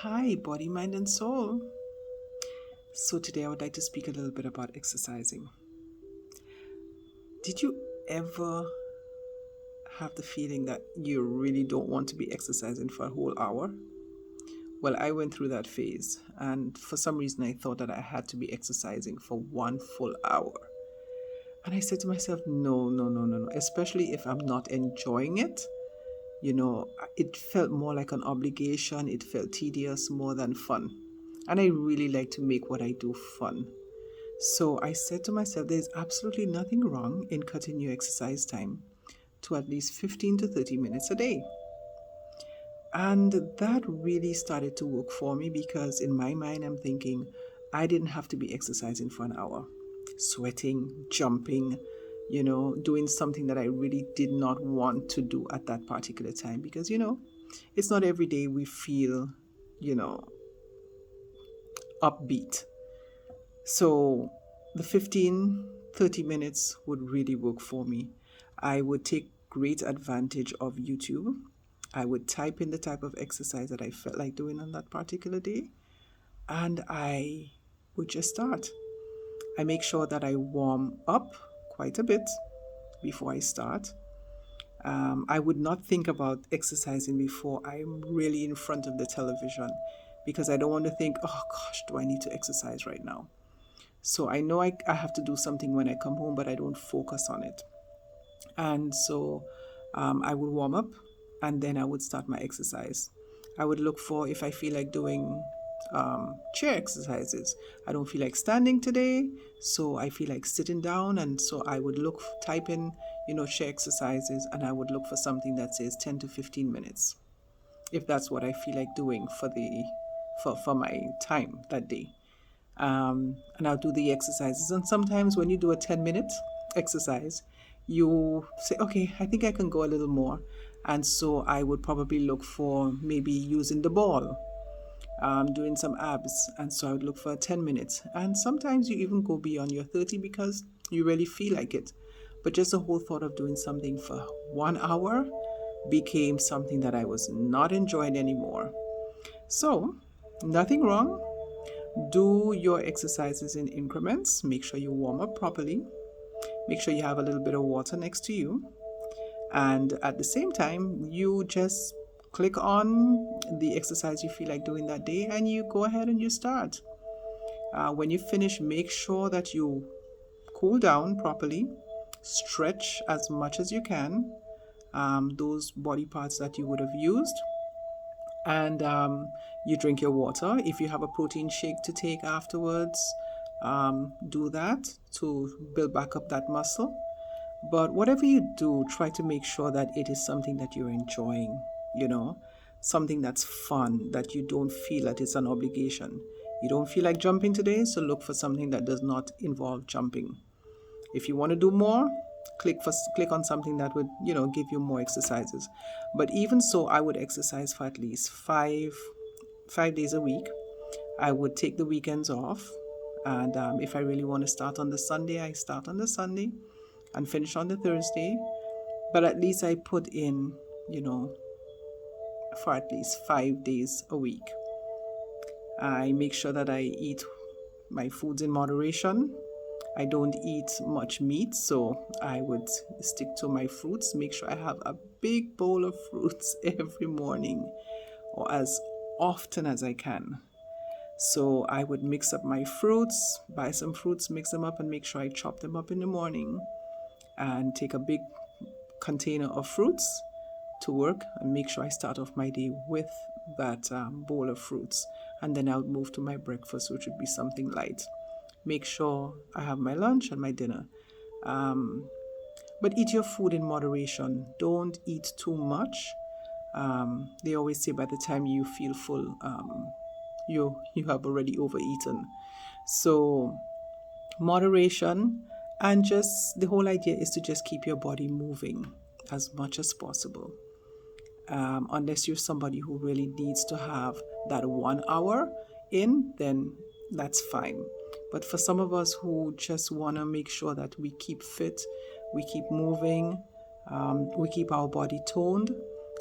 Hi, body, mind, and soul. So, today I would like to speak a little bit about exercising. Did you ever have the feeling that you really don't want to be exercising for a whole hour? Well, I went through that phase, and for some reason, I thought that I had to be exercising for one full hour. And I said to myself, no, no, no, no, no, especially if I'm not enjoying it. It felt more like an obligation, it felt tedious more than fun. And I really like to make what I do fun. So I said to myself, there's absolutely nothing wrong in cutting your exercise time to at least 15 to 30 minutes a day. And that really started to work for me because in my mind, I'm thinking I didn't have to be exercising for an hour, sweating, jumping, doing something that I really did not want to do at that particular time because, it's not every day we feel, you know, upbeat. So the 15, 30 minutes would really work for me. I would take great advantage of YouTube. I would type in the type of exercise that I felt like doing on that particular day, and I would just start. I make sure that I warm up quite a bit before I start. I would not think about exercising before I'm really in front of the television because I don't want to think, oh gosh, do I need to exercise right now? So I know I have to do something when I come home, but I don't focus on it. And so I would warm up and then I would start my exercise. I would look for if I feel like doing chair exercises. I don't feel like standing today, so I feel like sitting down. And so I would type in, chair exercises, and I would look for something that says 10 to 15 minutes if that's what I feel like doing for my time that day. And I'll do the exercises. And sometimes when you do a 10-minute exercise, you say, okay, I think I can go a little more. And so I would probably look for maybe using the ball, doing some abs. And so I would look for 10 minutes. And sometimes you even go beyond your 30 because you really feel like it. But just the whole thought of doing something for 1 hour became something that I was not enjoying anymore. So, nothing wrong. Do your exercises in increments. Make sure you warm up properly. Make sure you have a little bit of water next to you. And at the same time, you just click on the exercise you feel like doing that day and you go ahead and you start. When you finish, make sure that you cool down properly, stretch as much as you can, those body parts that you would have used, and you drink your water. If you have a protein shake to take afterwards, do that to build back up that muscle. But whatever you do, try to make sure that it is something that you're enjoying, something that's fun, that you don't feel that it's an obligation. You don't feel like jumping today, so look for something that does not involve jumping. If you want to do more, click on something that would give you more exercises. But even so, I would exercise for at least five days a week. I would take the weekends off, and if I really want to start on the Sunday, I start on the Sunday and finish on the Thursday. But at least I put in for at least 5 days a week. I make sure that I eat my foods in moderation. I don't eat much meat, so I would stick to my fruits. Make sure I have a big bowl of fruits every morning or as often as I can. So I would mix up my fruits, buy some fruits, mix them up, and make sure I chop them up in the morning and take a big container of fruits to work and make sure I start off my day with that bowl of fruits. And then I'll move to my breakfast, which would be something light. Make sure I have my lunch and my dinner. But eat your food in moderation. Don't eat too much. They always say by the time you feel full, you have already overeaten. So moderation, and just the whole idea is to just keep your body moving as much as possible. Unless you're somebody who really needs to have that 1 hour in, then that's fine. But for some of us who just want to make sure that we keep fit, we keep moving, we keep our body toned,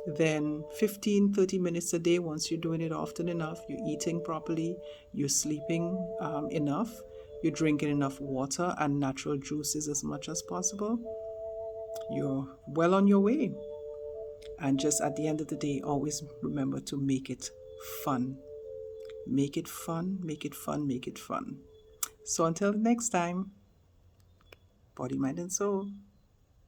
Then 15-30 minutes a day, once you're doing it often enough, you're eating properly, you're sleeping enough, you're drinking enough water and natural juices as much as possible, you're well on your way. And just at the end of the day, always remember to make it fun. Make it fun, make it fun, make it fun. So until next time, body, mind, and soul.